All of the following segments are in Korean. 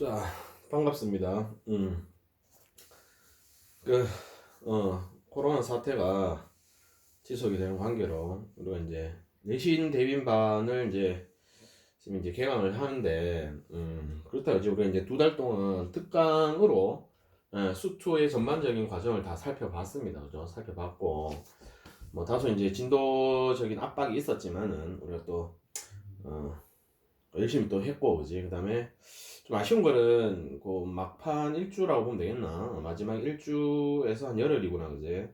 자, 반갑습니다. 그, 코로나 사태가 지속이 되는 관계로, 우리가 이제, 내신 대비반을 지금 개강을 하는데, 그렇다고 이제 우리가 이제 2달 동안 특강으로, 수투의 전반적인 과정을 다 살펴봤습니다. 그죠? 살펴봤고, 뭐, 다소 이제 진도적인 압박이 있었지만은, 우리가 또, 열심히 또 했고, 그지? 그 다음에, 좀 아쉬운 거는 그 막판 일주라고 보면 되겠나. 마지막 일주에서 한 열흘이구나, 그지?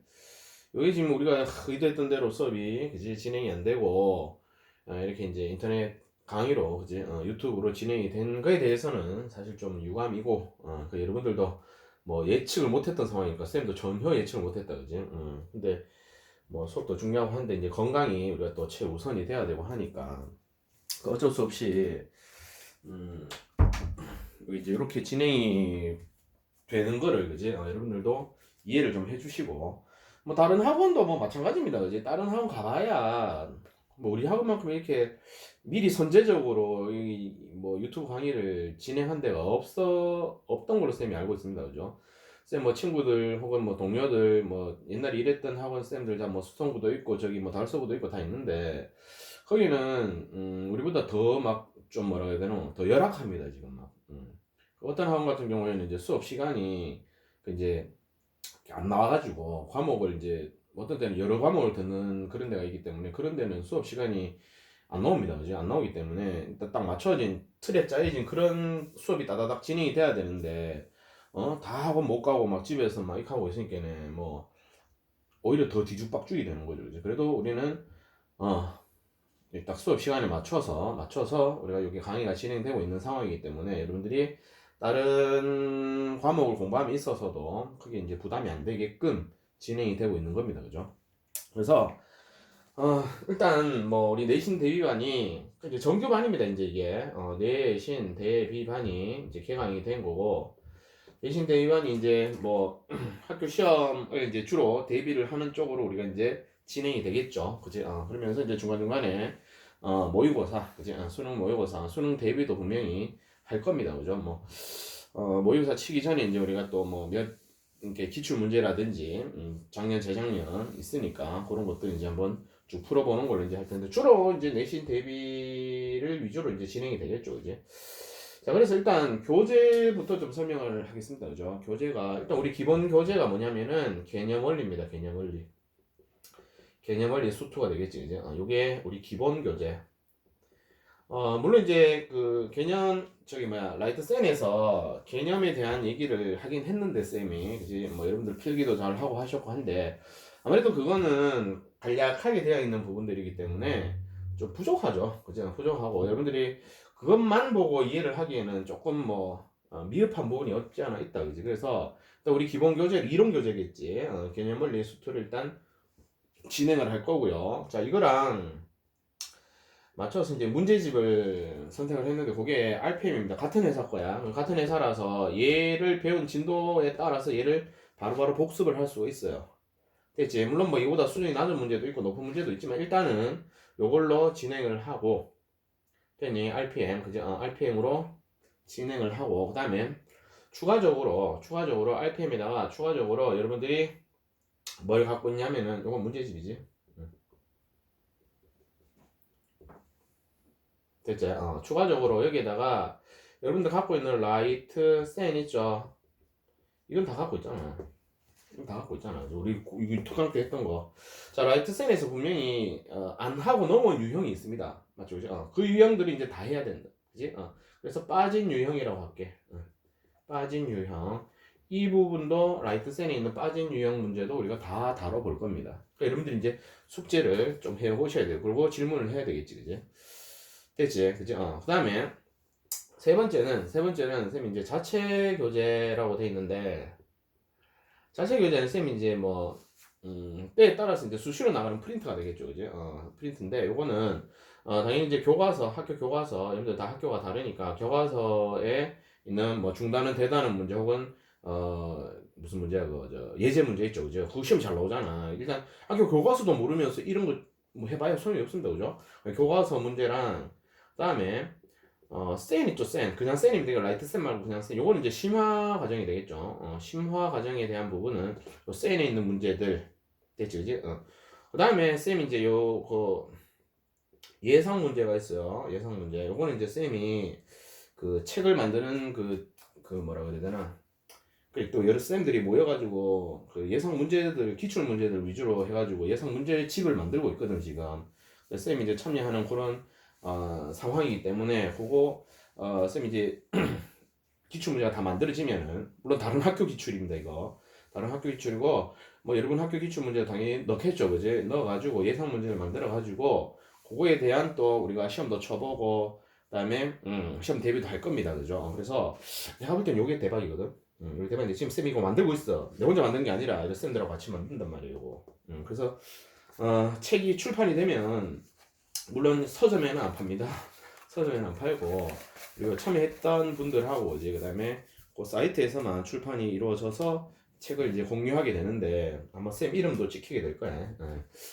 여기 지금 우리가 의도했던 대로 수업이 그지 진행이 안 되고 이렇게 이제 인터넷 강의로 그지 유튜브로 진행이 된 거에 대해서는 사실 좀 유감이고 그 여러분들도 뭐 예측을 못했던 상황이니까 쌤도 전혀 예측을 못했다, 그지? 근데 뭐 수업도 중요하고 한데 이제 건강이 우리가 또 최우선이 돼야 되고 하니까 그 어쩔 수 없이 음, 이제 이렇게 진행이 되는 거를 그지 여러분들도 이해를 좀 해주시고 뭐 다른 학원도 뭐 마찬가지입니다, 그지? 다른 학원 가봐야 뭐 우리 학원만큼 이렇게 미리 선제적으로 뭐 유튜브 강의를 진행한 데가 없던 걸로 쌤이 알고 있습니다, 그죠? 쌤 뭐 친구들 혹은 뭐 동료들 뭐 옛날에 일했던 학원 쌤들 다 뭐 수성구도 있고 저기 뭐 달서구도 있고 다 있는데 거기는 우리보다 더 막 좀 뭐라 해야 되나 더 열악합니다 지금 막. 어떤 학원 같은 경우에는 이제 수업 시간이 그 이제 안 나와가지고 과목을 이제 어떤 때는 여러 과목을 듣는 그런 데가 있기 때문에 그런 데는 수업 시간이 안 나옵니다. 그지? 안 나오기 때문에 일단 딱 맞춰진 틀에 짜여진 그런 수업이 따다닥 진행이 돼야 되는데 다 학원 못 가고 막 집에서 막 이렇게 하고 있으니까는 뭐 오히려 더 뒤죽박죽이 되는 거죠. 그지? 그래도 우리는 어 딱 수업 시간에 맞춰서 우리가 여기 강의가 진행되고 있는 상황이기 때문에 여러분들이 다른 과목을 공부함에 있어서도 크게 이제 부담이 안 되게끔 진행이 되고 있는 겁니다. 그죠? 그래서 일단 뭐 우리 내신 대비반이 이제 정규반입니다. 이제 이게 내신 대비반이 이제 개강이 된 거고 내신 대비반이 이제 뭐 학교 시험을 이제 주로 대비를 하는 쪽으로 우리가 이제 진행이 되겠죠. 그지? 그러면서 이제 중간중간에 모의고사, 그지? 수능 모의고사, 수능 대비도 분명히 할 겁니다. 그죠? 뭐 모의고사 치기 전에 이제 우리가 또 뭐 몇 이렇게 기출 문제라든지 작년 재작년 있으니까 그런 것들 이제 한번 쭉 풀어보는 걸로 이제 할 텐데 주로 이제 내신 대비를 위주로 이제 진행이 되겠죠, 이제. 자, 그래서 일단 교재부터 좀 설명을 하겠습니다, 그죠? 교재가 일단 우리 기본 교재가 뭐냐면은 개념 원리입니다, 개념 원리. 개념 원리 수투가 되겠지, 이제. 요게 우리 기본 교재. 물론 이제 그 개념 저기 뭐야 라이트 쌤에서 개념에 대한 얘기를 하긴 했는데 쌤이 그지 뭐 여러분들 필기도 잘 하고 하셨고 한데 아무래도 그거는 간략하게 되어 있는 부분들이기 때문에 좀 부족하죠, 그지? 부족하고 여러분들이 그것만 보고 이해를 하기에는 조금 뭐 미흡한 부분이 없지 않아 있다, 그지? 그래서 일단 우리 기본 교재 이론 교재겠지. 개념 원리 수투를 일단 진행을 할 거고요. 자, 이거랑 맞춰서 이제 문제집을 선택을 했는데 그게 RPM입니다. 같은 회사 거야. 같은 회사라서 얘를 배운 진도에 따라서 얘를 바로바로 복습을 할 수가 있어요. 됐지? 물론 뭐 이보다 수준이 낮은 문제도 있고 높은 문제도 있지만 일단은 요걸로 진행을 하고 됐니? RPM 그죠? RPM으로 진행을 하고 그 다음에 추가적으로 RPM에다가 추가적으로 여러분들이 뭘 갖고 있냐면은 요건 문제집이지. 됐지? 추가적으로 여기에다가 여러분들 갖고 있는 라이트 센 있죠? 이건 다 갖고 있잖아. 이건 다 갖고 있잖아. 우리 이거 특강 때 했던 거. 자, 라이트 센에서 분명히 안 하고 넘어온 유형이 있습니다. 맞죠? 그죠? 그 유형들이 이제 다 해야 된다. 그지? 그래서 빠진 유형이라고 할게. 빠진 유형. 이 부분도 라이트 센에 있는 빠진 유형 문제도 우리가 다 다뤄볼 겁니다. 그러니까 여러분들이 이제 숙제를 좀 해오셔야 돼요. 그리고 질문을 해야 되겠지, 그지? 됐지, 그지? 그 다음에 세 번째는 쌤이 이제 자체 교재라고 돼 있는데 자체 교재는 쌤이 이제 뭐 때에 따라서 이제 수시로 나가는 프린트가 되겠죠, 그지? 프린트인데 요거는 당연히 이제 교과서, 학교 교과서, 여러분들 다 학교가 다르니까 교과서에 있는 뭐 중단은 대단한 문제 혹은 무슨 문제야 그저 예제 문제 있죠, 그죠? 그 시험 잘 나오잖아. 일단 학교 교과서도 모르면서 이런 거 뭐 해봐야 소용이 없습니다, 그죠? 교과서 문제랑 그다음에 센 있죠, 센. 그냥 센이면 되고, 라이트 센 말고 그냥 센. 요거는 이제 심화 과정이 되겠죠. 심화 과정에 대한 부분은 요 센에 있는 문제들. 됐지, 그지? 그 다음에 쌤이 이제 예상 문제가 있어요. 예상 문제. 요거는 이제 쌤이 그 책을 만드는 그 뭐라 그래야 되나. 또 여러 쌤들이 모여가지고 그 예상 문제들, 기출 문제들 위주로 해가지고 예상 문제집을 만들고 있거든, 지금. 쌤이 이제 참여하는 그런 상황이기 때문에 그거 쌤이 이제 기출 문제가 다 만들어지면은 물론 다른 학교 기출입니다, 이거. 다른 학교 기출이고 뭐 여러분 학교 기출 문제 당연히 넣겠죠, 그지? 넣어가지고 예상 문제를 만들어가지고 그거에 대한 또 우리가 시험도 쳐보고 그다음에 시험 대비도 할 겁니다, 그죠? 그래서 내가 볼 땐 요게 대박이거든. 요게 대박인데 지금 쌤이 이거 만들고 있어. 내 혼자 만든 게 아니라 이제 쌤들하고 같이 만든단 말이에요, 이거. 그래서 책이 출판이 되면 물론 서점에는 안 팝니다. 서점에는 안 팔고 그리고 참여했던 분들하고 이제 그다음에 그 사이트에서만 출판이 이루어져서 책을 이제 공유하게 되는데 아마 쌤 이름도 찍히게 될 거야.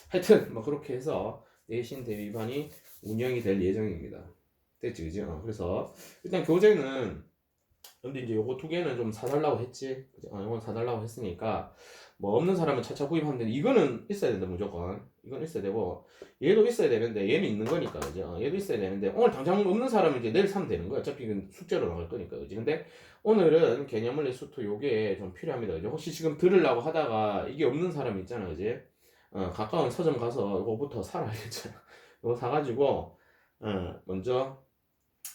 하여튼 뭐 그렇게 해서 내신 대비반이 운영이 될 예정입니다. 됐지, 그지? 그래서 일단 교재는 근데 이제 요거 두 개는 좀 사달라고 했지. 이건 사달라고 했으니까 뭐 없는 사람은 차차 구입하면 되는데 이거는 있어야 된다, 무조건. 이건 있어야 되고 얘도 있어야 되는데 얘는 있는 거니까, 그죠? 얘도 있어야 되는데 오늘 당장 없는 사람은 이제 내일 사면 되는 거야. 어차피 이건 숙제로 나갈 거니까, 그지? 근데 오늘은 개념원리 수투 요게 좀 필요합니다, 그죠? 혹시 지금 들으려고 하다가 이게 없는 사람 있잖아, 그지? 가까운 서점 가서 이거부터 사라, 알겠죠? 이거 사가지고 먼저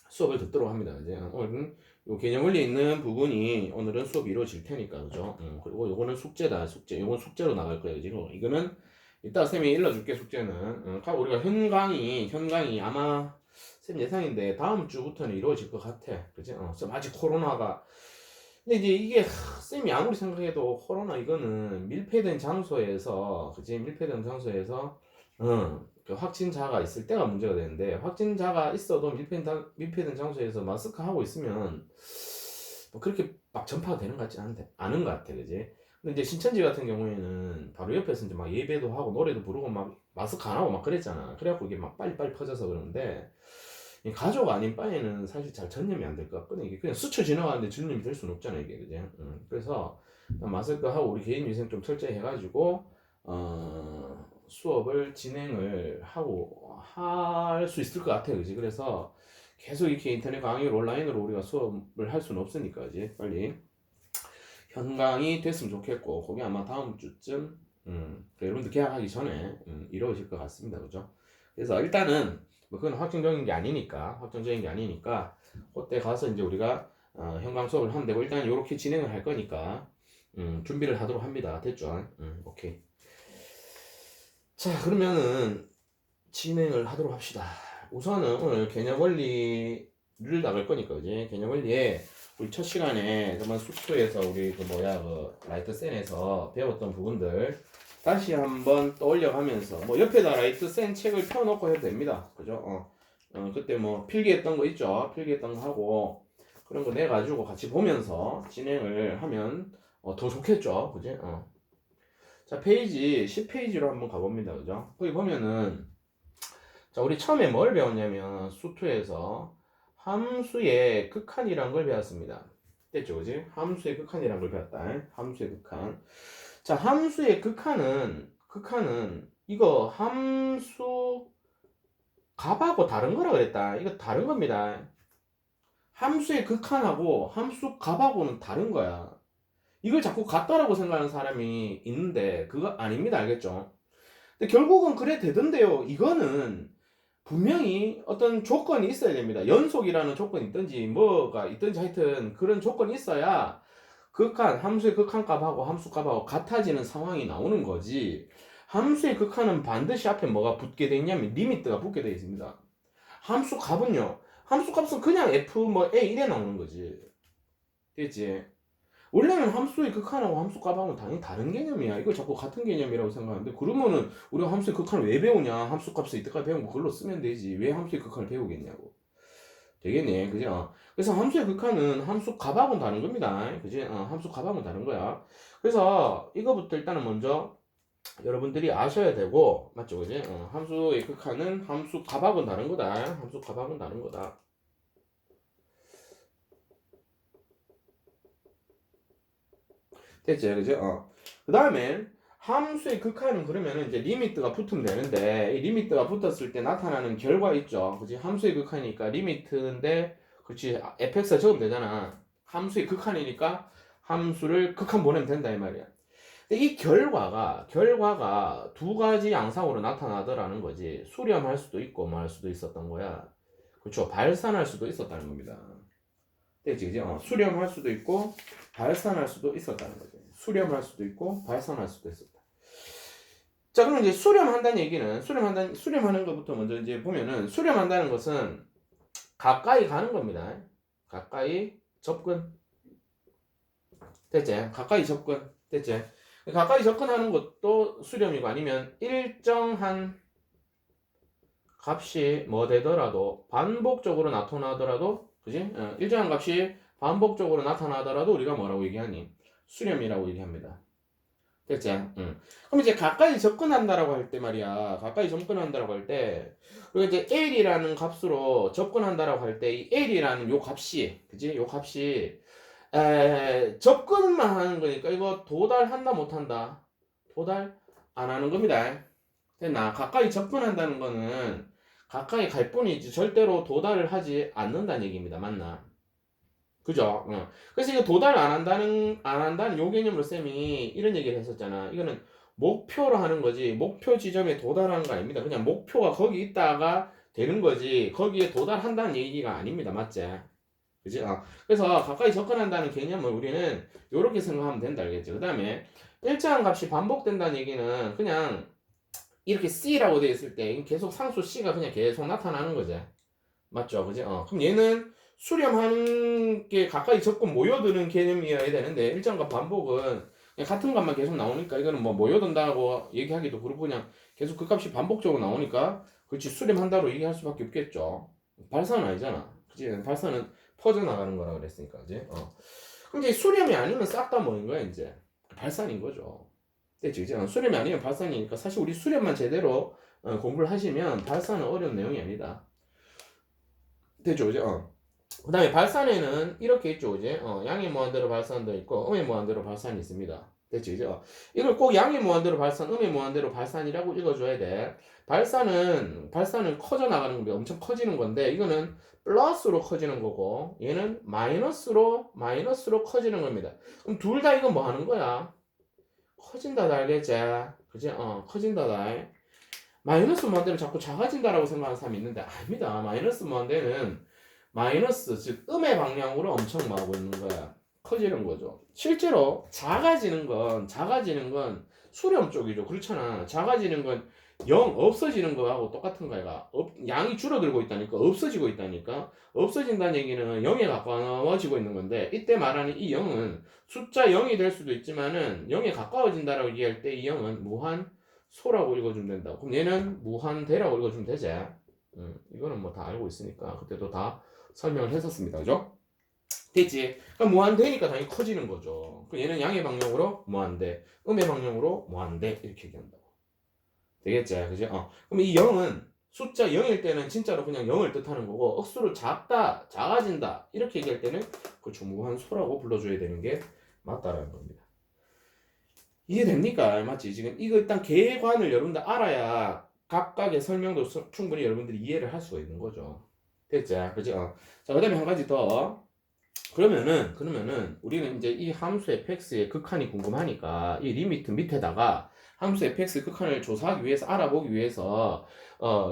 수업을 듣도록 합니다, 그지? 오늘은 요 개념 원리에 있는 부분이 오늘은 수업이 이루어질 테니까, 그죠? 그리고 요거는 숙제다, 숙제. 요건 숙제로 나갈 거예요, 지금. 이거는 이따 쌤이 일러줄게, 숙제는. 우리가 현강이 아마 쌤 예상인데 다음 주부터는 이루어질 것 같아, 그지? 쌤 아직 코로나가. 근데 이제 이게 쌤이 아무리 생각해도 코로나 이거는 밀폐된 장소에서, 그지? 밀폐된 장소에서 그 확진자가 있을 때가 문제가 되는데 확진자가 있어도 밀폐된 장소에서 마스크 하고 있으면 뭐 그렇게 막 전파가 되는 것 같지 않은 것 같아, 그지? 근데 이제 신천지 같은 경우에는 바로 옆에서 이제 막 예배도 하고 노래도 부르고 막 마스크 안 하고 막 그랬잖아. 그래갖고 이게 막 빨리빨리 퍼져서 그러는데 이 가족 아닌 바에는 사실 잘 전염이 안 될 것 같거든. 이게 그냥 스쳐 지나가는데 전염이 될 수는 없잖아, 이게, 그지? 그래서 마스크 하고 우리 개인 위생 좀 철저히 해가지고 수업을 진행을 하고 할 수 있을 것 같아요, 그지? 그래서 계속 이렇게 인터넷 강의를 온라인으로 우리가 수업을 할 수는 없으니까, 그지? 빨리 현강이 됐으면 좋겠고, 그게 아마 다음 주쯤, 여러분들 개학하기 전에 이루어질 것 같습니다, 그죠? 그래서 일단은 뭐 그건 확정적인 게 아니니까, 그때 가서 이제 우리가 현강 수업을 하면 되고 일단 이렇게 진행을 할 거니까 준비를 하도록 합니다. 됐죠? 오케이. 자, 그러면은 진행을 하도록 합시다. 우선은 오늘 개념 원리를 나갈 거니까, 그지? 개념 원리에 우리 첫 시간에 정말 숙소에서 우리 라이트 센에서 배웠던 부분들 다시 한번 떠올려가면서 뭐 옆에다 라이트 센 책을 펴놓고 해도 됩니다. 그죠? 그때 뭐 필기했던 거 있죠? 필기했던 거 하고 그런 거 내가지고 같이 보면서 진행을 하면 더 좋겠죠? 그지? 자, 페이지 10페이지로 한번 가봅니다. 그죠? 거기 보면은 자, 우리 처음에 뭘 배웠냐면 수투에서 함수의 극한이란 걸 배웠습니다. 됐죠, 그지? 함수의 극한이란 걸 배웠다. 함수의 극한. 자, 함수의 극한은 이거 함수 값하고 다른 거라 그랬다. 이거 다른 겁니다. 함수의 극한하고 함수 값하고는 다른 거야. 이걸 자꾸 같다라고 생각하는 사람이 있는데 그거 아닙니다. 알겠죠? 근데 결국은 그래 되던데요. 이거는 분명히 어떤 조건이 있어야 됩니다. 연속이라는 조건이 있든지 뭐가 있든지 하여튼 그런 조건이 있어야 함수의 극한값하고 함수값하고 같아지는 상황이 나오는 거지. 함수의 극한은 반드시 앞에 뭐가 붙게 돼 있냐면 리미트가 붙게 돼 있습니다. 함수값은 그냥 f 뭐 a 이래 나오는 거지. 됐지? 원래는 함수의 극한하고 함수값하고는 당연히 다른 개념이야. 이거 자꾸 같은 개념이라고 생각하는데 그러면은 우리가 함수의 극한을 왜 배우냐? 함수값을 이때까지 배운 거 그걸로 쓰면 되지. 왜 함수의 극한을 배우겠냐고. 되겠네, 그죠? 그래서 함수의 극한은 함수값하고는 다른 겁니다. 그지? 함수값하고는 다른 거야. 그래서 이거부터 일단은 먼저 여러분들이 아셔야 되고, 맞죠, 그지? 함수의 극한은 함수값하고는 다른 거다. 함수값하고는 다른 거다. 됐지, 그지? 그 다음에 함수의 극한은 그러면은 이제 리미트가 붙으면 되는데 이 리미트가 붙었을 때 나타나는 결과 있죠, 그지? 함수의 극한이니까 리미트인데, 그렇지? fx가 적으면 되잖아. 함수의 극한이니까 함수를 극한 보내면 된다 이 말이야. 근데 이 결과가 두 가지 양상으로 나타나더라는 거지. 수렴할 수도 있고 뭐 할 수도 있었던 거야. 그렇죠? 발산할 수도 있었다는 겁니다. 됐지, 그지? 수렴할 수도 있고 발산할 수도 있었다는 거지. 수렴할 수도 있고 발산할 수도 있었다. 자, 그럼 이제 수렴한다는 얘기는 수렴하는 것부터 먼저 이제 보면은, 수렴한다는 것은 가까이 가는 겁니다. 가까이 접근. 됐지? 가까이 접근. 됐지? 가까이 접근하는 것도 수렴이고, 아니면 일정한 값이 뭐 되더라도 반복적으로 나타나더라도, 그지? 일정한 값이 반복적으로 나타나더라도 우리가 뭐라고 얘기하니? 수렴이라고 얘기합니다. 됐지? 그럼 이제 가까이 접근한다라고 할 때 말이야. 가까이 접근한다라고 할 때, 그리고 이제 L이라는 값으로 접근한다라고 할 때, 이 L이라는 요 값이, 그지? 요 값이, 접근만 하는 거니까 이거 도달한다 못한다? 도달 안 하는 겁니다. 됐나? 가까이 접근한다는 거는 가까이 갈 뿐이지 절대로 도달을 하지 않는다는 얘기입니다. 맞나? 그죠? 그래서 이거 도달 안 한다는 요 개념으로 쌤이 이런 얘기를 했었잖아. 이거는 목표로 하는 거지 목표 지점에 도달하는 거 아닙니다. 그냥 목표가 거기 있다가 되는 거지 거기에 도달한다는 얘기가 아닙니다. 맞지? 그지? 그래서 가까이 접근한다는 개념을 우리는 이렇게 생각하면 된다. 알겠죠? 그 다음에 일정한 값이 반복된다는 얘기는 그냥 이렇게 C라고 되어 있을 때 계속 상수 C가 그냥 계속 나타나는 거지. 맞죠? 그지? 그럼 얘는 수렴하는 게 가까이 접근 모여드는 개념이어야 되는데 일정과 반복은 그냥 같은 값만 계속 나오니까 이거는 뭐 모여든다고 얘기하기도 그렇고 그냥 계속 그 값이 반복적으로 나오니까 그렇지 수렴한다로 얘기할 수밖에 없겠죠. 발산은 아니잖아. 그지? 발산은 퍼져나가는 거라 그랬으니까. 그지? 그럼 이제 수렴이 아니면 싹 다 뭐인 거야 이제? 발산인 거죠. 됐지? 그지? 수렴이 아니면 발산이니까 사실 우리 수렴만 제대로 공부를 하시면 발산은 어려운 내용이 아니다. 됐죠, 그지? 그 다음에 발산에는 이렇게 있죠, 그지? 양의 무한대로 발산도 있고, 음의 무한대로 발산이 있습니다. 됐죠, 그지? 이걸 꼭 양의 무한대로 발산, 음의 무한대로 발산이라고 읽어줘야 돼. 발산은 커져 나가는 게 엄청 커지는 건데, 이거는 플러스로 커지는 거고, 얘는 마이너스로 커지는 겁니다. 그럼 둘 다 이거 뭐 하는 거야? 커진다다, 알겠지? 그지? 커진다다. 마이너스 무한대로 자꾸 작아진다라고 생각하는 사람이 있는데 아닙니다. 마이너스 무한대는 마이너스 즉 음의 방향으로 엄청 하고 있는 거야. 커지는 거죠. 실제로 작아지는 건 수렴 쪽이죠. 그렇잖아. 작아지는 건 0 없어지는 거하고 똑같은 거야. 양이 줄어들고 있다니까 없어지고 있다니까 없어진다는 얘기는 0에 가까워지고 있는 건데 이때 말하는 이 0은 숫자 0이 될 수도 있지만은 0에 가까워진다라고 얘기할 때 이 0은 무한 소라고 읽어주면 된다. 그럼 얘는 무한대라고 읽어주면 되지. 이거는 뭐 다 알고 있으니까 그때도 다 설명을 했었습니다. 그죠? 됐지? 그럼 무한대니까 당연히 커지는 거죠. 그럼 얘는 양의 방향으로 무한대, 음의 방향으로 무한대 이렇게 얘기한다고. 되겠지? 그죠? 그럼 이 0은 숫자 0일 때는 진짜로 그냥 0을 뜻하는 거고 억수로 작다, 작아진다 이렇게 얘기할 때는 그렇죠. 무한소라고 불러줘야 되는 게 맞다라는 겁니다. 이해됩니까? 맞지? 지금 이거 일단 개관을 여러분들 알아야 각각의 설명도 충분히 여러분들이 이해를 할 수가 있는 거죠. 됐죠? 그죠? 자, 그 다음에 한 가지 더. 그러면은 우리는 이제 이 함수 fx의 극한이 궁금하니까 이 리미트 밑에다가 함수 fx 극한을 조사하기 위해서 알아보기 위해서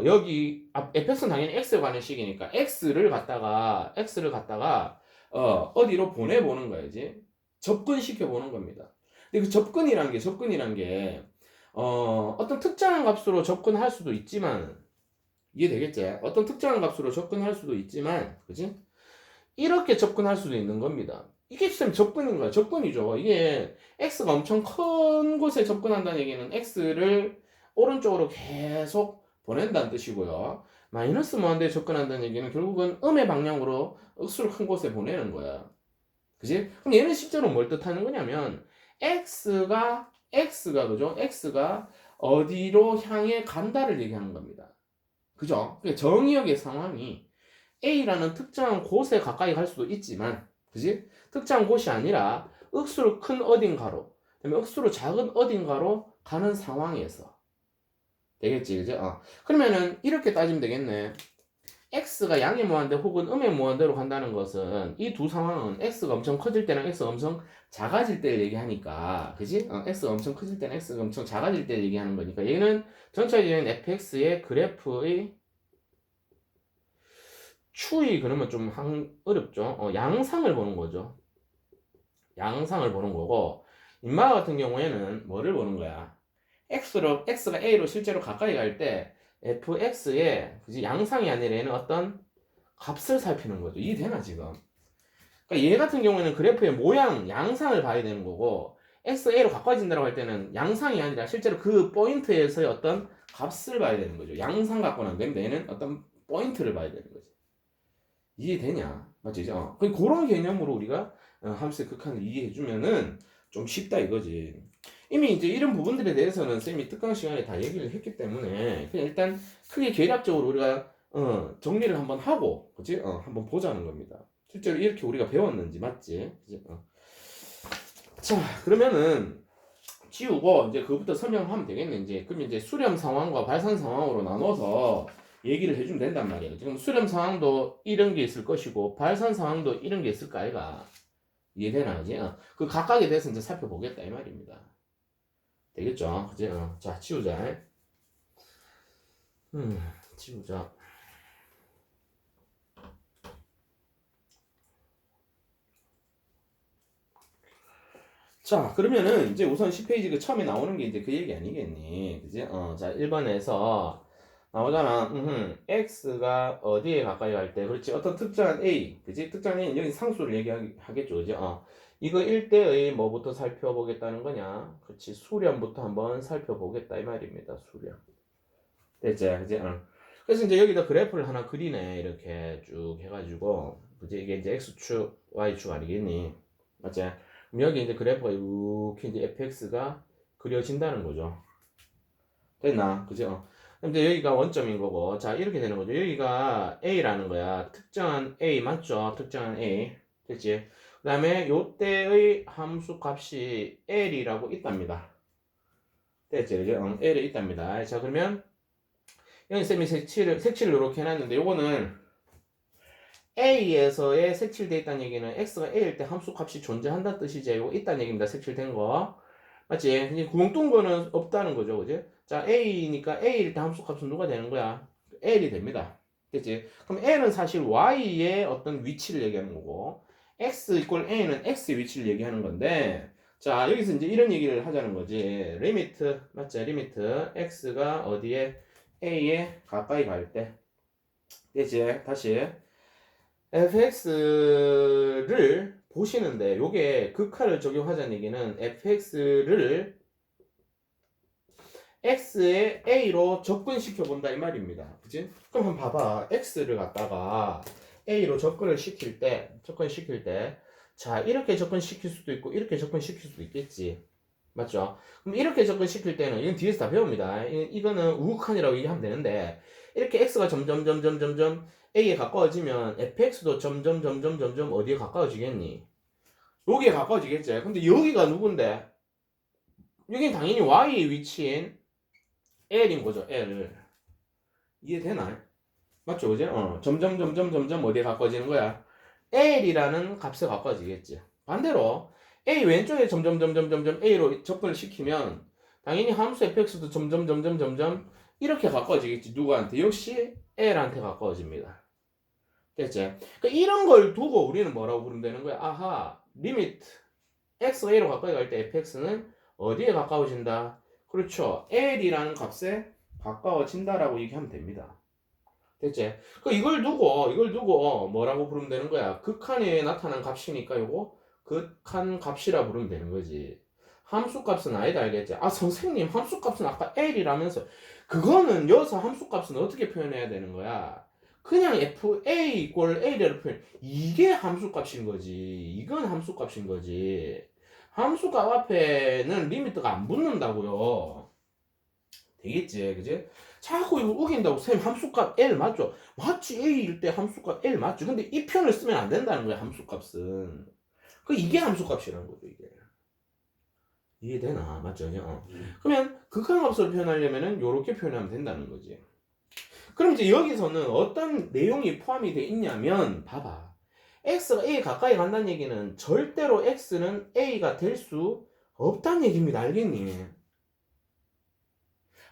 여기 fx는 당연히 x에 관한 식이니까 x를 갖다가 어디로 보내보는 거야지. 접근시켜 보는 겁니다. 근데 그 접근이란 게 어떤 특정한 값으로 접근할 수도 있지만 이해되겠지? 어떤 특정한 값으로 접근할 수도 있지만 그지? 이렇게 접근할 수도 있는 겁니다. 이게 쌤 접근인 거야. 접근이죠. 이게 x가 엄청 큰 곳에 접근한다는 얘기는 x를 오른쪽으로 계속 보낸다는 뜻이고요. 마이너스 무한대에 접근한다는 얘기는 결국은 음의 방향으로 억수로 큰 곳에 보내는 거야. 그지? 그럼 얘는 실제로 뭘 뜻하는 거냐면 x가 그죠? x가 어디로 향해 간다를 얘기하는 겁니다. 그죠? 정의역의 상황이 A라는 특정한 곳에 가까이 갈 수도 있지만, 그지? 특정한 곳이 아니라 억수로 큰 어딘가로, 그다음에 억수로 작은 어딘가로 가는 상황에서 되겠지, 그죠? 그러면은 이렇게 따지면 되겠네. x가 양의 무한대 혹은 음의 무한대로 간다는 것은 이 두 상황은 x가 엄청 커질 때랑 x가 엄청 작아질 때를 얘기하니까, 그지? x가 엄청 커질 때랑 x가 엄청 작아질 때를 얘기하는 거니까 얘는 전체적인 fx의 그래프의 추이, 그러면 좀 어렵죠. 양상을 보는 거죠. 양상을 보는 거고, 인마 같은 경우에는 뭐를 보는 거야? x가 a로 실제로 가까이 갈 때 fx의 그지? 양상이 아니라 얘는 어떤 값을 살피는 거죠. 이해되나 지금? 그러니까 얘 같은 경우에는 그래프의 모양, 양상을 봐야 되는 거고, xa로 가까워진다고 할 때는 양상이 아니라 실제로 그 포인트에서의 어떤 값을 봐야 되는 거죠. 양상 갖고는 안 되는데 얘는 어떤 포인트를 봐야 되는 거지. 이해되냐? 맞지? 그런 개념으로 우리가 함수의 극한을 이해해주면은 좀 쉽다 이거지. 이미 이제 이런 부분들에 대해서는 쌤이 특강 시간에 다 얘기를 했기 때문에 그냥 일단 크게 개략적으로 우리가 정리를 한번 하고, 그치? 한번 보자는 겁니다. 실제로 이렇게 우리가 배웠는지, 맞지? 그치? 자, 그러면은 지우고 이제 그것부터 설명하면 되겠네. 이제 그럼 이제 수렴 상황과 발산 상황으로 나눠서 얘기를 해주면 된단 말이에요. 지금 수렴 상황도 이런 게 있을 것이고 발산 상황도 이런 게 있을 거 아이가. 이해되나, 그지? 그 각각에 대해서 이제 살펴보겠다 이 말입니다. 되겠죠? 그지? 자, 치우자. 치우자. 자, 그러면은 이제 우선 10페이지 그 처음에 나오는 게 이제 그 얘기 아니겠니? 그지? 자, 1번에서 나오잖아. x가 어디에 가까이 갈 때, 그렇지? 어떤 특정한 a, 그지? 특정한 a, 여기 상수를 얘기하겠죠, 그지? 이거 1대의 뭐부터 살펴보겠다는 거냐? 그렇지? 수렴부터 한번 살펴보겠다 이 말입니다. 수렴. 됐지? 그지? 그래서 이제 여기다 그래프를 하나 그리네. 이렇게 쭉 해가지고, 그지? 이게 이제 x축, y축 아니겠니? 맞지? 그럼 여기 이제 그래프가 이렇게 이제 fx가 그려진다는 거죠. 됐나? 그죠? 그럼 이제 여기가 원점인 거고, 자, 이렇게 되는 거죠. 여기가 a라는 거야. 특정한 a 맞죠? 특정한 a. 됐지? 그 다음에 요때의 함수 값이 l이라고 있답니다. 됐지? 그죠? l이 있답니다. 자, 그러면 여기 쌤이 색칠을 이렇게 해놨는데, 요거는 a에서의 색칠되어 있다는 얘기는 x가 a일 때 함수 값이 존재한다는 뜻이지. 이거 있다는 얘기입니다. 색칠된 거. 맞지? 이제 구멍 뚫은 거는 없다는 거죠. 그지? 자, a니까 a일 때 함수 값은 누가 되는 거야? l이 됩니다. 됐지? 그럼 l은 사실 y의 어떤 위치를 얘기하는 거고, x 이퀄 a는 x의 위치를 얘기하는 건데, 자, 여기서 이제 이런 얘기를 하자는 거지. 리미트, 맞지? 리미트 x가 어디에 a에 가까이 갈 때. 됐지? 다시. fx를 보시는데 요게 극한을 적용하자는 얘기는 fx를 x의 a로 접근시켜 본다 이 말입니다. 그치? 그럼 한번 봐봐. x를 갖다가 a로 접근시킬 때 자, 이렇게 접근시킬 수도 있고 이렇게 접근시킬 수도 있겠지. 맞죠? 그럼 이렇게 접근시킬 때는 이건 뒤에서 다 배웁니다. 이거는 우극한이라고 얘기하면 되는데 이렇게 x가 점점 a에 가까워지면 fx도 점점 어디에 가까워지겠니? 여기에 가까워지겠지. 근데 여기가 누군데? 여긴 당연히 y의 위치인 l인 거죠. l. 이해되나? 맞죠? 그죠? 점점 어디에 가까워지는 거야? l이라는 값에 가까워지겠지. 반대로 a 왼쪽에 점점 a로 접근을 시키면 당연히 함수 fx도 점점 이렇게 가까워지겠지. 누구한테? 역시 l한테 가까워집니다. 됐지? 그러니까 이런 걸 두고 우리는 뭐라고 부르면 되는 거야? 아하, 리미트 x가 a로 가까이 갈 때 fx는 어디에 가까워진다? 그렇죠. l이라는 값에 가까워진다라고 얘기하면 됩니다. 됐지? 그 이걸 두고 뭐라고 부르면 되는 거야? 극한에 나타난 값이니까 요거 극한 값이라 부르면 되는 거지. 함수 값은 아니다 알겠지? 아 선생님 함수 값은 아까 l이라면서 그거는 여기서 함수 값은 어떻게 표현해야 되는 거야? 그냥 fa 이꼴 a를 표현 이게 함수 값인 거지. 이건 함수 값인 거지. 함수 값 앞에는 리미트가 안 붙는다고요. 되겠지, 그지? 자꾸 이거 우긴다고 쌤 함수값 L 맞죠? 맞지 A일 때 함수값 L 맞죠? 근데 이 표현을 쓰면 안 된다는 거야 함수값은. 이게 함수값이라는 거죠, 이게. 이해되나? 맞죠? 그러면 극한값을 표현하려면은 요렇게 표현하면 된다는 거지. 그럼 이제 여기서는 어떤 내용이 포함이 돼 있냐면, 봐봐. x가 a 가까이 간다는 얘기는 절대로 x는 a가 될 수 없다는 얘기입니다. 알겠니?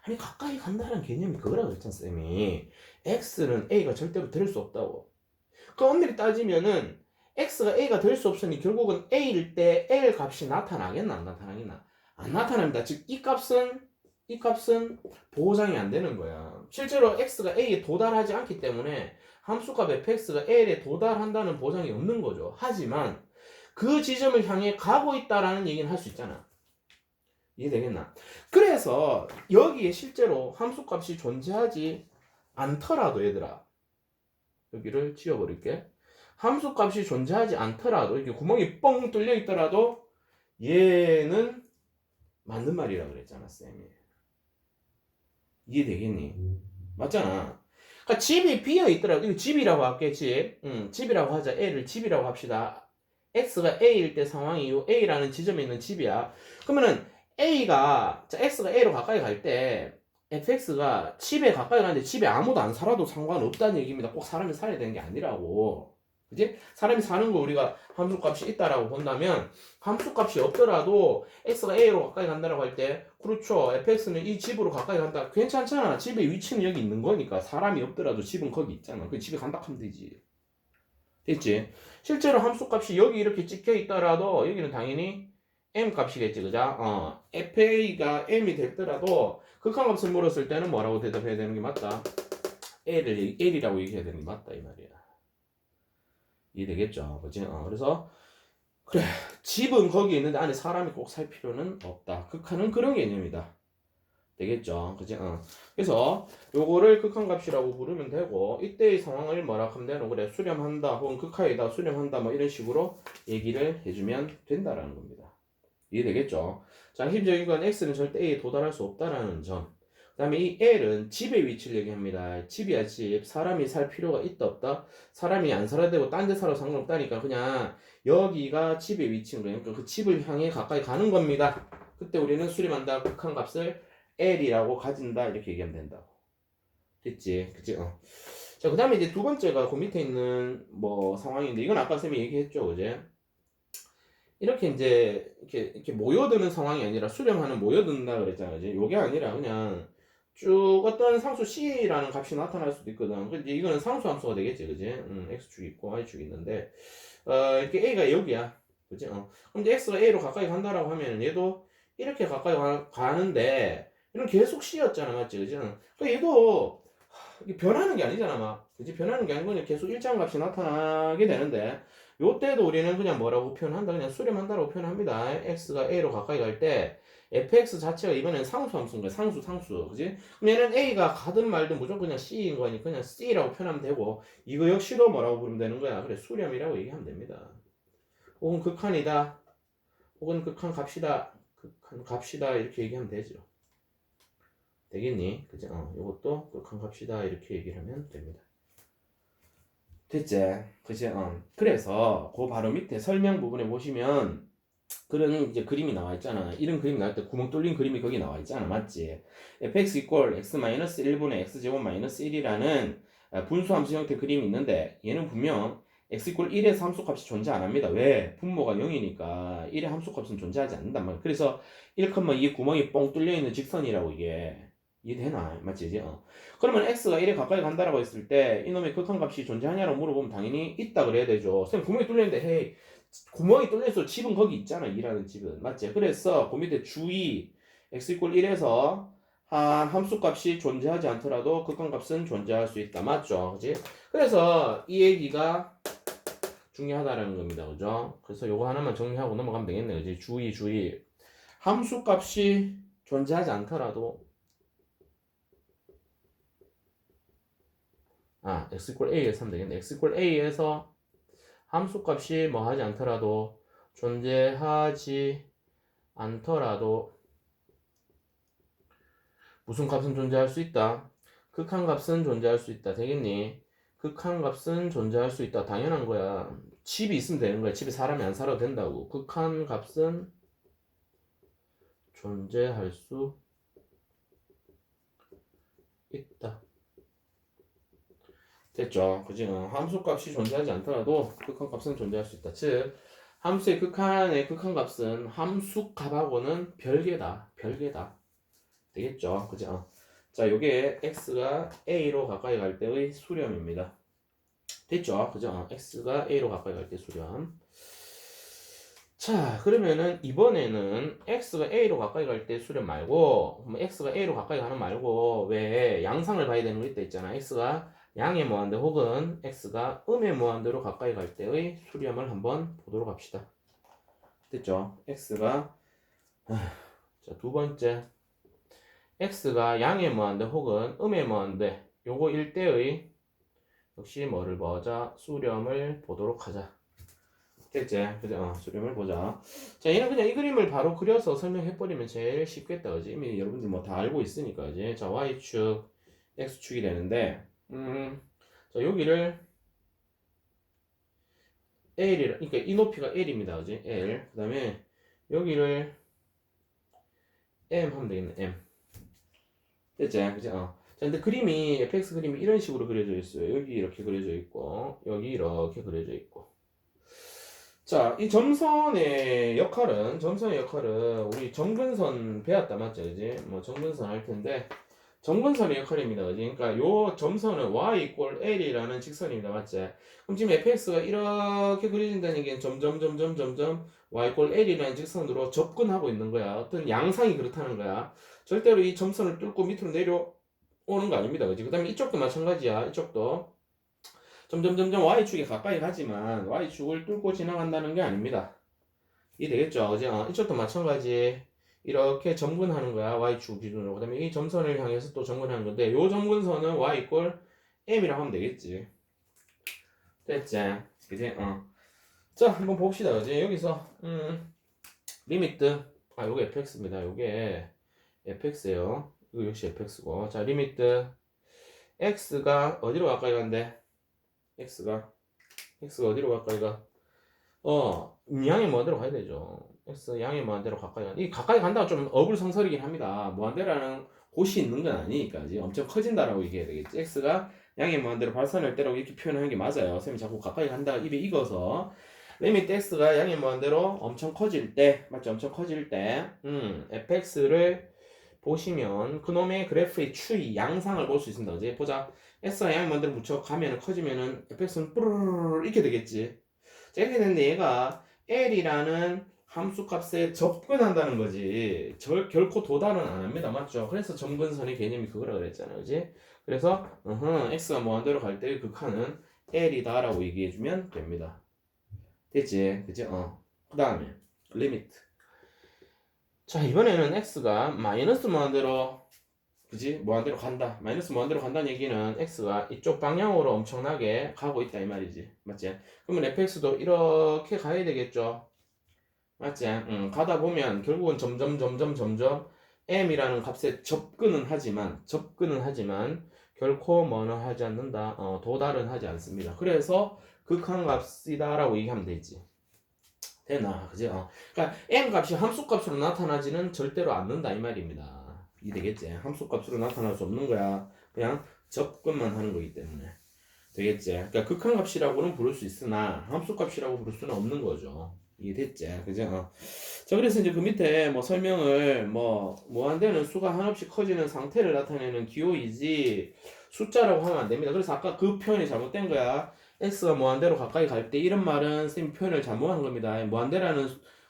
아니, 가까이 간다는 개념이 그거라고 그랬잖아, 쌤이. x는 a가 절대로 될 수 없다고. 그 엄밀히 따지면은 x가 a가 될 수 없으니 결국은 a일 때 l 값이 나타나겠나 안 나타나겠나? 안 나타납니다. 즉 이 값은 보장이 안 되는 거야. 실제로 x가 a에 도달하지 않기 때문에 함수값 fx가 l에 도달한다는 보장이 없는 거죠. 하지만 그 지점을 향해 가고 있다라는 얘기는 할 수 있잖아. 이해되겠나? 그래서 여기에 실제로 함수값이 존재하지 않더라도 얘들아, 여기를 지워버릴게. 함수값이 존재하지 않더라도, 이게 구멍이 뻥 뚫려 있더라도 얘는 맞는 말이라고 그랬잖아, 쌤이. 이해되겠니? 맞잖아. 그러니까 집이 비어 있더라도, 이거 집이라고 할겠지. 집이라고 하자. A를 집이라고 합시다. X가 A일 때 상황이 요 A라는 지점에 있는 집이야. 그러면은 X가 A로 가까이 갈 때 fx가 집에 가까이 가는데 집에 아무도 안 살아도 상관없다는 얘기입니다. 꼭 사람이 살아야 되는 게 아니라고. 그지? 사람이 사는 거 우리가 함수값이 있다라고 본다면 함수값이 없더라도 x가 a로 가까이 간다라고 할 때 그렇죠. fx는 이 집으로 가까이 간다. 괜찮잖아. 집의 위치는 여기 있는 거니까 사람이 없더라도 집은 거기 있잖아. 그 집에 간다 하면 되지. 됐지? 실제로 함수값이 여기 이렇게 찍혀 있더라도 여기는 당연히 m 값이겠지, 그죠? fa가 m이 됐더라도 극한값을 물었을 때는 뭐라고 대답해야 되는 게 맞다? L이라고 얘기해야 되는 게 맞다 이 말이야. 이해되겠죠? 그치? 그래서 그래, 집은 거기 있는데 안에 사람이 꼭 살 필요는 없다. 극한은 그런 개념이다. 되겠죠? 그치? 그래서 요거를 극한값이라고 부르면 되고 이때의 상황을 뭐라 하면 되는 그래 수렴한다 혹은 극하이다 수렴한다 뭐 이런 식으로 얘기를 해주면 된다라는 겁니다. 이해되겠죠? 자, 힘적인 건 x는 절대 a에 도달할 수 없다라는 점. 그 다음에 이 l은 집의 위치를 얘기합니다. 집이야 집. 사람이 살 필요가 있다 없다? 사람이 안 살아도 되고 딴 데 살아도 상관없다니까 그냥 여기가 집의 위치인 거예요. 그러니까 그 집을 향해 가까이 가는 겁니다. 그때 우리는 수렴한다. 극한값을 l이라고 가진다. 이렇게 얘기하면 된다고. 됐지? 그치? 자, 그 다음에 이제 두 번째가 그 밑에 있는 뭐 상황인데 이건 아까 쌤이 얘기했죠. 그제? 이렇게 이제 이렇게 모여드는 상황이 아니라 수렴하는 모여든다 그랬잖아요. 이제 요게 아니라 그냥 쭉 어떤 상수 c라는 값이 나타날 수도 있거든. 근데 이거는 상수 함수가 되겠지, 그지? x축 있고 y축 있는데 이렇게 a가 여기야, 그지? 그럼 이제 x가 a로 가까이 간다라고 하면 얘도 이렇게 가까이 가는데 이건 계속 c였잖아, 맞지, 그지? 그러니까 얘도 이게 변하는 게 아니잖아, 막. 그지? 변하는 게 아니고 그냥 계속 일정값이 나타나게 되는데 요때도 우리는 그냥 뭐라고 표현한다? 그냥 수렴한다라고 표현합니다. x가 a로 가까이 갈 때 fx 자체가 이번엔 상수함수인 거야. 상수. 그지? 그럼 얘는 a가 가든 말든 무조건 그냥 c인 거니까 그냥 c라고 표현하면 되고 이거 역시도 뭐라고 부르면 되는 거야. 그래, 수렴이라고 얘기하면 됩니다. 혹은 극한이다. 혹은 극한 값이다. 극한 값이다. 이렇게 얘기하면 되죠. 되겠니? 그지? 이것도 극한 값이다. 이렇게 얘기를 하면 됩니다. 됐지? 그치? 그래서 그 바로 밑에 설명 부분에 보시면 그런 이제 그림이 나와 있잖아. 이런 그림 나올 때 구멍 뚫린 그림이 거기 나와 있잖아. 맞지? fx equal x-1분의 x제곱 마이너스 1이라는 분수함수 형태 그림이 있는데 얘는 분명 x equal 1에서 함수값이 존재 안 합니다. 왜? 분모가 0이니까 1의 함수값은 존재하지 않는단 말이야. 그래서 1,2 구멍이 뻥 뚫려 있는 직선이라고 이게. 이해되나? 맞지? 이제? 그러면 x가 1에 가까이 간다라고 했을 때 이놈의 극한값이 존재하냐고 물어보면 당연히 있다 그래야 되죠. 쌤 구멍이 뚫렸는데 헤이 구멍이 뚫려서 집은 거기 있잖아. 2라는 집은. 맞지? 그래서 그 밑에 주의 x 이퀄 1에서 한 함수값이 존재하지 않더라도 극한값은 존재할 수 있다. 맞죠? 그지? 그래서 이 얘기가 중요하다라는 겁니다. 그죠? 그래서 요거 하나만 정리하고 넘어가면 되겠네요. 이제 주의 함수값이 존재하지 않더라도 x 이퀄 a에서 하면 되겠네. x 이퀄 a에서 함수값이 뭐 하지 않더라도 존재하지 않더라도 무슨 값은 존재할 수 있다? 극한값은 존재할 수 있다. 되겠니? 극한값은 존재할 수 있다. 당연한 거야. 칩이 있으면 되는 거야. 칩에 사람이 안 살아도 된다고. 극한 값은 존재할 수 있다. 됐죠? 그지? 함수 값이 존재하지 않더라도 극한 값은 존재할 수 있다. 즉, 함수의 극한의 극한 값은 함수 값하고는 별개다. 별개다. 되겠죠? 그지? 자, 요게 x가 a로 가까이 갈 때의 수렴입니다. 됐죠? 그죠? x가 a로 가까이 갈 때 수렴. 자, 그러면은 이번에는 x가 a로 가까이 갈 때 수렴 말고, x가 a로 가까이 가는 말고, 왜 양상을 봐야 되는 거 있다 있잖아. x가 양의 무한대 혹은 x가 음의 무한대로 가까이 갈 때의 수렴을 한번 보도록 합시다. 됐죠? x가 자, 두 번째 x가 양의 무한대 혹은 음의 무한대 요거 일 때의 역시 뭐를 보자? 수렴을 보도록 하자. 됐지? 그죠? 수렴을 보자. 자, 얘는 그냥 이 그림을 바로 그려서 설명해버리면 제일 쉽겠다, 그지? 이미 여러분들 뭐 다 알고 있으니까, 그지? 자, y축, x축이 되는데, 자, 여기를 L이라, 그러니까 이 높이가 L입니다, 그지? L. 그 다음에 여기를 M 하면 되겠네, M. 됐지? 그지? 자, 근데 그림이, fx 그림이 이런 식으로 그려져 있어요. 여기 이렇게 그려져 있고, 여기 이렇게 그려져 있고. 자, 이 점선의 역할은 우리 점근선 배웠다, 맞죠? 그지? 뭐 점근선 할 텐데, 점근선의 역할입니다. 그지? 그러니까 요 점선은 y = l이라는 직선입니다. 맞지? 그럼 지금 fx가 이렇게 그려진다는 얘기는 점점 y = l이라는 직선으로 접근하고 있는 거야. 어떤 양상이 그렇다는 거야. 절대로 이 점선을 뚫고 밑으로 내려오는 거 아닙니다. 그지? 그 다음에 이쪽도 마찬가지야. 이쪽도. 점점 y축에 가까이 가지만 y축을 뚫고 지나간다는 게 아닙니다. 이해되겠죠? 그지? 이쪽도 마찬가지. 이렇게 점근하는 거야. y축 기준으로. 그 다음에 이 점선을 향해서 또 점근하는 건데 요 점근선은 y = m이라고 하면 되겠지. 됐지? 그지? 자, 한번 봅시다. 그지? 여기서 리미트 요게 fx입니다. 요게 fx예요. 이거 역시 fx고. 자, 리미트 x가 어디로 가까이 간대? x가 어디로 가까이 가? 양의 무한대로 가야 되죠. x 양의 무한대로 가까이 이 가까이 간다가 좀 어불성설이긴 합니다. 무한대라는 곳이 있는 건 아니니까 엄청 커진다라고 얘기해야 되겠지. x가 양의 무한대로 발산할 때라고 이렇게 표현하는 게 맞아요. 쌤이 자꾸 가까이 간다가 입에 익어서 리미트 x가 양의 무한대로 엄청 커질 때, 맞죠? 엄청 커질 때, fx를 보시면 그놈의 그래프의 추이, 양상을 볼 수 있습니다. 이제 보자. x가 양의 무한대로 묻혀 가면은 커지면은 fx는 뿌르르르 이렇게 되겠지. 자, 이렇게 됐는데 얘가 l이라는 함수값에 접근한다는 거지. 결코 도달은 안 합니다. 맞죠? 그래서 점근선의 개념이 그거라 그랬잖아요. 그지? 그래서 x가 무한대로 갈 때의 극한은 l이다 라고 얘기해주면 됩니다. 됐지? 그지? 그 다음에 리미트. 자, 이번에는 x가 마이너스 무한대로 그지? 무한대로 간다. 마이너스 무한대로 간다는 얘기는 x가 이쪽 방향으로 엄청나게 가고 있다 이 말이지. 맞지? 그러면 fx도 이렇게 가야 되겠죠. 맞지? 가다 보면 결국은 점점 m이라는 값에 접근은 하지만 결코 뭐는 하지 않는다. 도달은 하지 않습니다. 그래서 극한값이다라고 얘기하면 되지. 되나? 그지? 그러니까 m 값이 함수 값으로 나타나지는 절대로 않는다 이 말입니다. 이해되겠지? 함수 값으로 나타날 수 없는 거야. 그냥 접근만 하는 거기 때문에. 되겠지? 그러니까 극한값이라고는 부를 수 있으나 함수 값이라고 부를 수는 없는 거죠. 이해됐지? 그죠? 자, 그래서 이제 그 밑에 뭐 설명을 무한대는 수가 한없이 커지는 상태를 나타내는 기호이지 숫자라고 하면 안 됩니다. 그래서 아까 그 표현이 잘못된 거야. x가 무한대로 가까이 갈 때 이런 말은 쌤 표현을 잘못한 겁니다. 무한대라는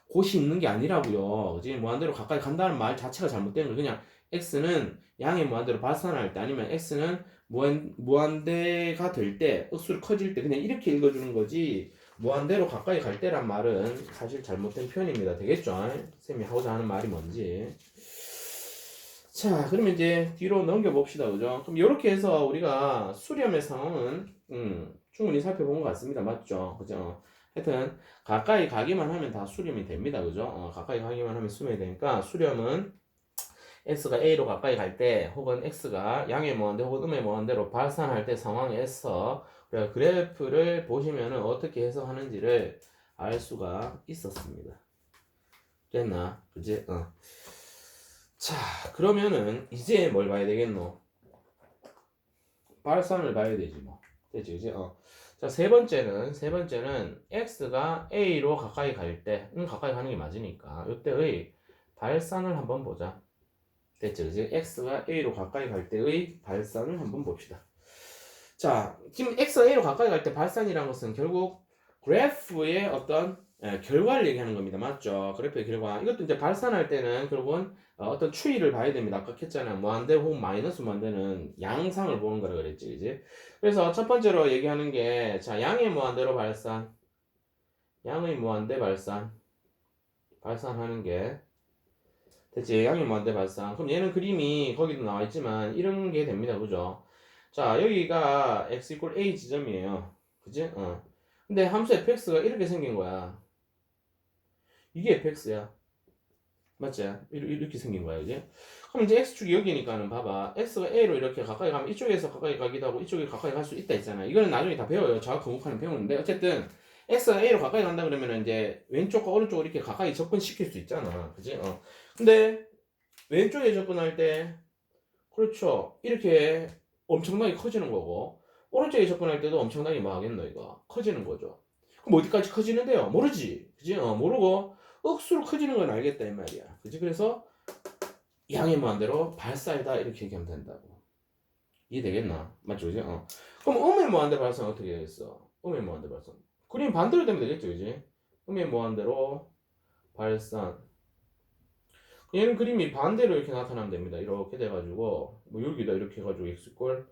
곳이 있는 게 아니라고요. 그지? 무한대로 가까이 간다는 말 자체가 잘못된 거예요. 그냥 x는 양의 무한대로 발산할 때 아니면 x는 무한대가 될 때, 억수로 커질 때 그냥 이렇게 읽어주는 거지 무한대로 가까이 갈 때란 말은 사실 잘못된 표현입니다. 되겠죠? 쌤이 하고자 하는 말이 뭔지. 자, 그러면 이제 뒤로 넘겨봅시다. 그죠? 그럼 이렇게 해서 우리가 수렴의 상황은 충분히 살펴본 것 같습니다. 맞죠? 그죠? 하여튼 가까이 가기만 하면 다 수렴이 됩니다. 그죠? 가까이 가기만 하면 수렴이 되니까 수렴은 x가 a로 가까이 갈 때 혹은 x가 양의 무한대 혹은 음의 무한대로 발산할 때 상황에서 그래프를 보시면은 어떻게 해석하는지를 알 수가 있었습니다. 됐나? 그지? 자, 그러면은 이제 뭘 봐야 되겠노? 발산을 봐야 되지 뭐. 됐지, 그지? 자, 세 번째는 x가 a로 가까이 갈 때, 가까이 가는 게 맞으니까 이때의 발산을 한번 보자. 됐지, 그지? x가 a로 가까이 갈 때의 발산을 한번 봅시다. 자, 지금 x가 a로 가까이 갈 때 발산이라는 것은 결국 그래프의 어떤 결과를 얘기하는 겁니다. 맞죠? 그래프의 결과. 이것도 이제 발산할 때는 결국은 어떤 추이를 봐야 됩니다. 아까 했잖아요. 무한대 혹은 마이너스 무한대는 양상을 보는 거라 그랬지, 그지? 그래서 첫 번째로 얘기하는 게, 자, 양의 무한대로 발산. 양의 무한대 발산하는 게, 됐지? 양의 무한대 발산. 그럼 얘는 그림이 거기도 나와 있지만, 이런 게 됩니다. 그죠? 자, 여기가 x 이퀄 a 지점이에요. 그지? 근데 함수 fx가 이렇게 생긴 거야. 이게 fx야. 맞지? 이렇게 생긴 거야, 이제. 그럼 이제 x축이 여기니까는 봐봐. x가 a로 이렇게 가까이 가면 이쪽에서 가까이 가기도 하고 이쪽에 가까이 갈 수 있다 했잖아. 이거는 나중에 다 배워요. 정확 분목하는 배우는데 어쨌든 x가 a로 가까이 간다 그러면 이제 왼쪽과 오른쪽으로 이렇게 가까이 접근시킬 수 있잖아. 그지? 근데 왼쪽에 접근할 때 그렇죠. 이렇게 엄청나게 커지는 거고 오른쪽에 접근할 때도 엄청나게 뭐 하겠노 이거 커지는 거죠. 그럼 어디까지 커지는데요? 모르지. 그지? 모르고 억수로 커지는 건 알겠다 이 말이야. 그지? 그래서 양의 무한대로 발사이다 이렇게 얘기하면 된다고. 이해되겠나? 맞죠? 그지? 그럼 음의 무한대 발산 어떻게 되겠어? 음의 무한대 발산. 그림 반대로 되면 되겠죠, 그지? 음의 무한대로 발산. 얘는 그림이 반대로 이렇게 나타나면 됩니다. 이렇게 돼가지고 뭐 여기다 이렇게 해가지고 x 꼴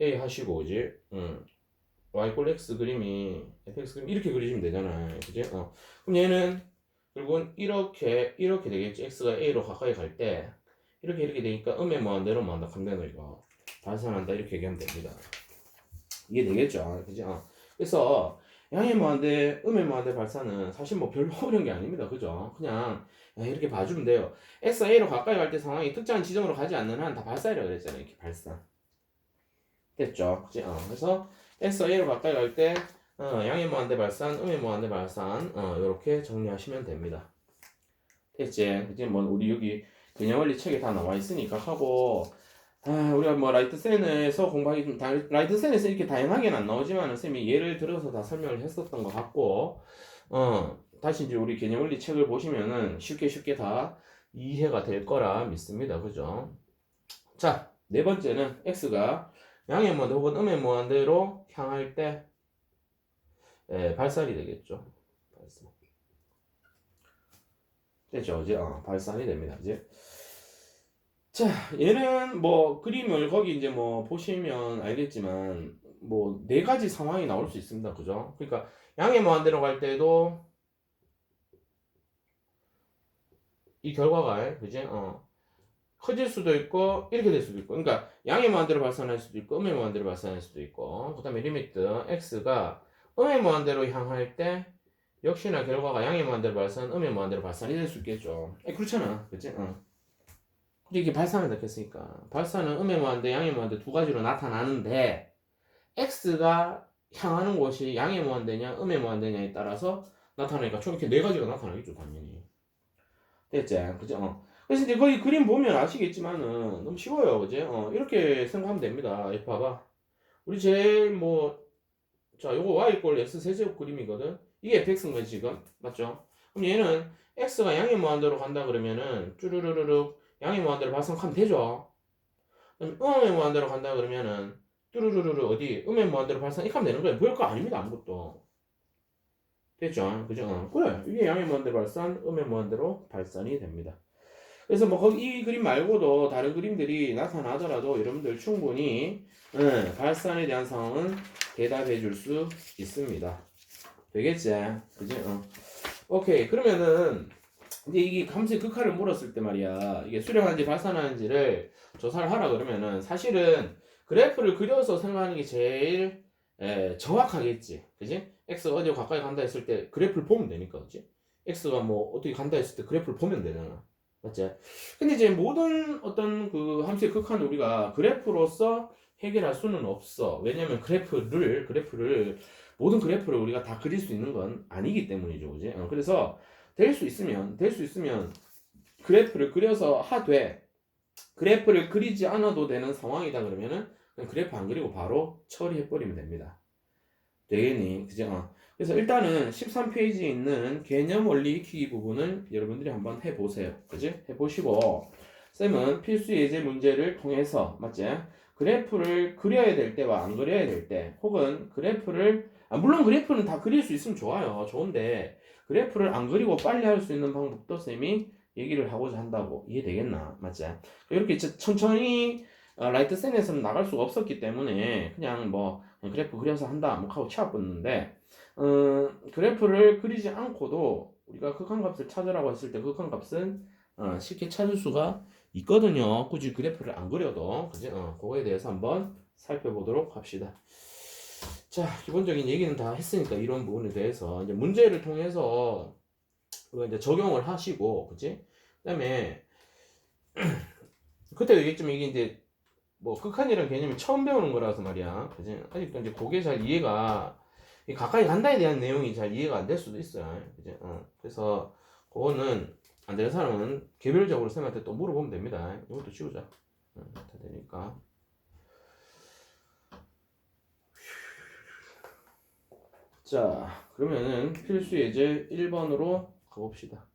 a 하시고 그지? y 꼴 x 그림이 fx 그림 이렇게 그리시면 되잖아요. 그지? 그럼 얘는 결국은 이렇게 되겠지. x가 a로 가까이 갈 때 이렇게 되니까 음의 무한대로 뭐한다 감대노 이거 발산한다 이렇게 얘기하면 됩니다. 이해되겠죠? 그지? 그래서 양의 무한대, 음의 무한대 발산은 사실 뭐 별로 어려운 게 아닙니다. 그죠? 그냥 이렇게 봐주면 돼요. X가 A로 가까이 갈 때 상황이 특정한 지점으로 가지 않는 한 다 발산이라고 그랬잖아요. 이렇게 발산. 됐죠? 그치? 그래서 X가 A로 가까이 갈 때 양의 무한대 발산, 음의 무한대 발산 이렇게 정리하시면 됩니다. 됐지? 그치? 뭐 우리 여기 개념원리 책에 다 나와 있으니까 하고 우리가 뭐 라이트센에서 공부하기 좀 라이트센에서 이렇게 다양하게는 안 나오지만 쌤이 예를 들어서 다 설명을 했었던 것 같고 다시 이제 우리 개념원리 책을 보시면은 쉽게 다 이해가 될 거라 믿습니다. 그죠? 자, 네 번째는 x가 양의 무한대 혹은 음의 무한대로 향할 때 발산이 되겠죠. 발산. 됐죠? 이제 발산이 됩니다. 이제 자, 얘는 뭐 그림을 거기 이제 뭐 보시면 알겠지만 뭐 네 가지 상황이 나올 수 있습니다. 그죠? 그러니까 양의 무한대로 갈 때도 이 결과가 그지? 커질 수도 있고 이렇게 될 수도 있고 그러니까 양의 무한대로 발산할 수도 있고 음의 무한대로 발산할 수도 있고 그다음에 리미트 x가 음의 무한대로 향할 때 역시나 결과가 양의 무한대로 발산, 음의 무한대로 발산이 될 수 있겠죠. 그렇잖아. 그치? 근데 이게 발산을 넣겠으니까 발산은 음의 무한대, 양의 무한대 두 가지로 나타나는데 x가 향하는 곳이 양의 무한대냐, 음의 무한대냐에 따라서 나타나니까 총 이렇게 네 가지가 나타나겠죠, 당연히. 됐지? 그죠? 그래서 이제 거기 그림 보면 아시겠지만은 너무 쉬워요, 그지? 이렇게 생각하면 됩니다. 이거 봐봐. 우리 제일 뭐, 자, 요거 y 꼴 x 세제곱 그림이거든? 이게 fx인 거지, 지금. 맞죠? 그럼 얘는 x가 양의 무한대로 간다 그러면은 쭈루루루룩 양의 무한대로 발생하면 되죠? 그럼 음의 무한대로 간다 그러면은 뚜루루루루 어디 음의 무한대로 발생 이렇게 하면 되는 거예요. 별거 아닙니다, 아무것도. 됐죠? 그죠? 그래. 이게 양의 무한대로 발산, 음의 무한대로 발산이 됩니다. 그래서 뭐 거기 이 그림 말고도 다른 그림들이 나타나더라도 여러분들 충분히 발산에 대한 상황은 대답해 줄 수 있습니다. 되겠지? 그지? 오케이. 그러면은 이제 이게 함수의 극한을 물었을 때 말이야. 이게 수렴하는지 발산하는지를 조사를 하라 그러면은 사실은 그래프를 그려서 생각하는 게 제일 정확하겠지. 그지? x가 어디로 가까이 간다 했을 때 그래프를 보면 되니까. 그지? x가 뭐 어떻게 간다 했을 때 그래프를 보면 되잖아. 맞지? 근데 이제 모든 어떤 그 함수의 극한을 우리가 그래프로서 해결할 수는 없어. 왜냐면 그래프를 모든 그래프를 우리가 다 그릴 수 있는 건 아니기 때문이죠, 그지? 그래서 될 수 있으면 그래프를 그려서 하되 그래프를 그리지 않아도 되는 상황이다 그러면은 그냥 그래프 안 그리고 바로 처리해 버리면 됩니다. 되겠니? 그죠? 그래서 일단은 13페이지에 있는 개념 원리 익히기 부분을 여러분들이 한번 해보세요. 그지? 해보시고 쌤은 필수 예제 문제를 통해서 맞지? 그래프를 그려야 될 때와 안 그려야 될 때 혹은 그래프를 물론 그래프는 다 그릴 수 있으면 좋아요. 좋은데 그래프를 안 그리고 빨리 할 수 있는 방법도 쌤이 얘기를 하고자 한다고. 이해되겠나? 맞지? 이렇게 천천히 라이트 센에서는 나갈 수가 없었기 때문에 그냥 뭐 그래프 그려서 한다 뭐 하고 치워봤는데 그래프를 그리지 않고도 우리가 극한값을 찾으라고 했을 때 극한값은 쉽게 찾을 수가 있거든요. 굳이 그래프를 안 그려도 그지? 그거에 대해서 한번 살펴보도록 합시다. 자, 기본적인 얘기는 다 했으니까 이런 부분에 대해서 이제 문제를 통해서 그거 이제 적용을 하시고 그지? 그다음에 그때도 얘기했지만 이게 이제 뭐 극한이라는 개념이 처음 배우는 거라서 말이야. 그지? 아직도 이제 그게 잘 이해가 가까이 간다에 대한 내용이 잘 이해가 안 될 수도 있어요. 그지? 그래서 그거는 안 되는 사람은 개별적으로 쌤한테 또 물어보면 됩니다. 이것도 치우자. 다 되니까. 자, 그러면은 필수 예제 1번으로 가봅시다.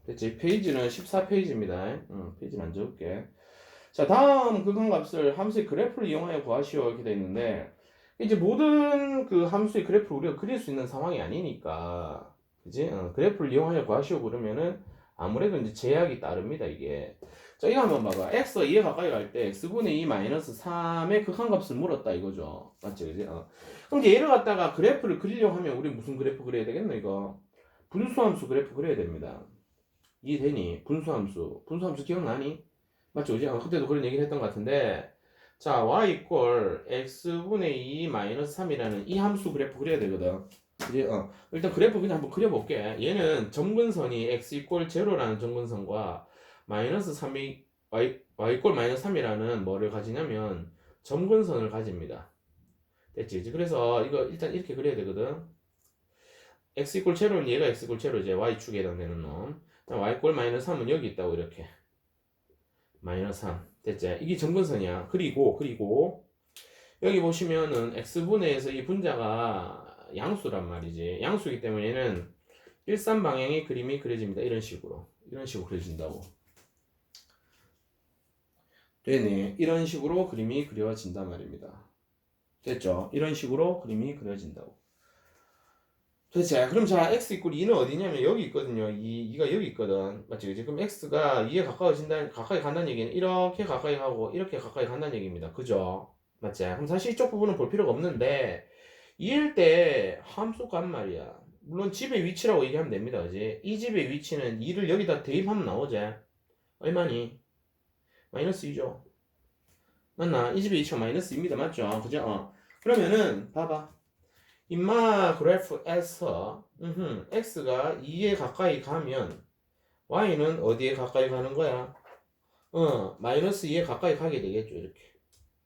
됐지? 페이지는 14페이지입니다. 페이지는 안 적을게. 자, 다음 극한값을 함수의 그래프를 이용하여 구하시오 이렇게 돼 있는데 이제 모든 그 함수의 그래프를 우리가 그릴 수 있는 상황이 아니니까 그지? 그래프를 이용하여 구하시오 그러면은 아무래도 이제 제약이 따릅니다 이게. 자, 이거 한번 봐봐. x가 2에 가까이 갈 때 x분의 2 마이너스 3의 극한값을 물었다 이거죠. 맞지 그지? 그럼 이제 얘를 갖다가 그래프를 그리려고 하면 우리 무슨 그래프 그려야 되겠노 이거? 분수함수 그래프 그려야 됩니다. 이해되니? 분수함수 기억나니? 맞죠? 그지? 그때도 그런 얘기를 했던 것 같은데 자 y 이퀄 x분의 2 마이너스 3이라는 이 함수 그래프 그려야 되거든. 그지? 일단 그래프 그냥 한번 그려볼게. 얘는 점근선이 x 이퀄 제로라는 점근선과 마이너스 3이 y 이퀄 마이너스 3이라는 뭐를 가지냐면 점근선을 가집니다. 됐지? 그래서 이거 일단 이렇게 그려야 되거든. x 이퀄 제로는 얘가 x 이퀄 제로 이제 y축에 해당되는 놈. y 이퀄 마이너스 3은 여기 있다고 이렇게. 마이너스 3 됐지? 이게 점근선이야. 그리고 여기 보시면은 x분의에서 이 분자가 양수란 말이지. 양수이기 때문에 얘는 일산 방향의 그림이 그려집니다. 이런 식으로 그려진다고. 되네. 이런 식으로 그림이 그려진단 말입니다. 됐죠? 이런 식으로 그림이 그려진다고. 됐지? 그럼 자 x 이퀄 2는 어디냐면 여기 있거든요. 2가 여기 있거든. 맞지? 그지? 그럼 x가 2에 가까이 간다는 얘기는 이렇게 가까이 가고 이렇게 가까이 간다는 얘기입니다. 그죠? 맞지? 그럼 사실 이쪽 부분은 볼 필요가 없는데 2일 때 함수값 말이야. 물론 집의 위치라고 얘기하면 됩니다. 그지? 이 집의 위치는 2를 여기다 대입하면 나오지? 얼마니? 마이너스 2죠. 맞나? 이 집의 위치가 마이너스 2입니다. 맞죠? 그죠? 그러면은 봐봐. 인마 그래프에서 x가 2에 가까이 가면 y는 어디에 가까이 가는 거야? 마이너스 2에 가까이 가게 되겠죠. 이렇게.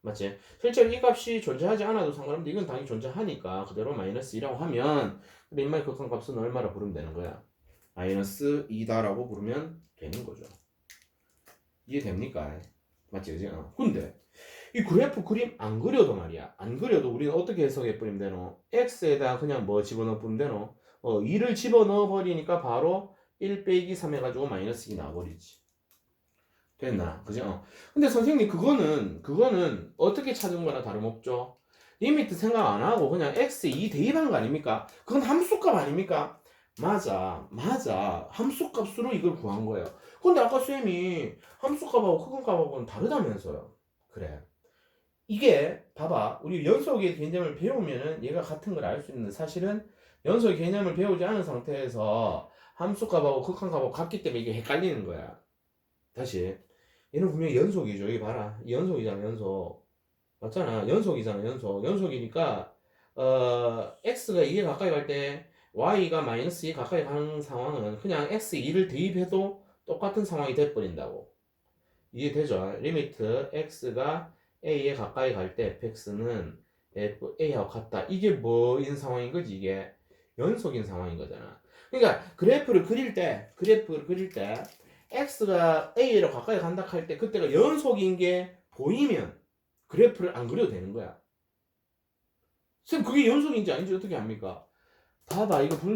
맞지? 실제로 이 값이 존재하지 않아도 상관없는데 이건 당연히 존재하니까 그대로 마이너스 2라고 하면 근데 인마의 극한값은 얼마라 부르면 되는 거야? 마이너스 2다라고 부르면 되는 거죠. 이해됩니까? 맞지? 그지? 근데 이 그래프 그림 안 그려도 말이야. 안 그려도 우리는 어떻게 해석해 버리면 되노? x에다 그냥 뭐 집어넣어 버리면 되노? 2를 집어넣어 버리니까 바로 1 빼기 3 해가지고 마이너스 2 나와버리지. 됐나? 그죠? 근데 선생님 그거는 어떻게 찾은 거나 다름없죠? 리미트 생각 안 하고 그냥 x에 2 대입한 거 아닙니까? 그건 함수값 아닙니까? 맞아. 함수값으로 이걸 구한 거예요. 근데 아까 쌤이 함수값하고 극한값하고는 다르다면서요. 그래. 이게 봐봐 우리 연속의 개념을 배우면은 얘가 같은 걸 알 수 있는데 사실은 연속의 개념을 배우지 않은 상태에서 함수값하고 극한값하고 같기 때문에 이게 헷갈리는 거야. 다시 얘는 분명히 연속이죠. 여기 봐라 연속이잖아. 연속 맞잖아. 연속이니까 x가 2에 가까이 갈 때 y가 마이너스 2에 가까이 가는 상황은 그냥 x 2를 대입해도 똑같은 상황이 돼버린다고. 이해되죠? 리미트 x가 A에 가까이 갈 때 fx는 A하고 같다. 이게 뭐인 상황인 거지? 이게 연속인 상황인 거잖아. 그러니까 그래프를 그릴 때 x가 A로 가까이 간다 할 때 그때가 연속인 게 보이면 그래프를 안 그려도 되는 거야. 쌤 그게 연속인지 아닌지 어떻게 합니까? 봐봐 이거 분수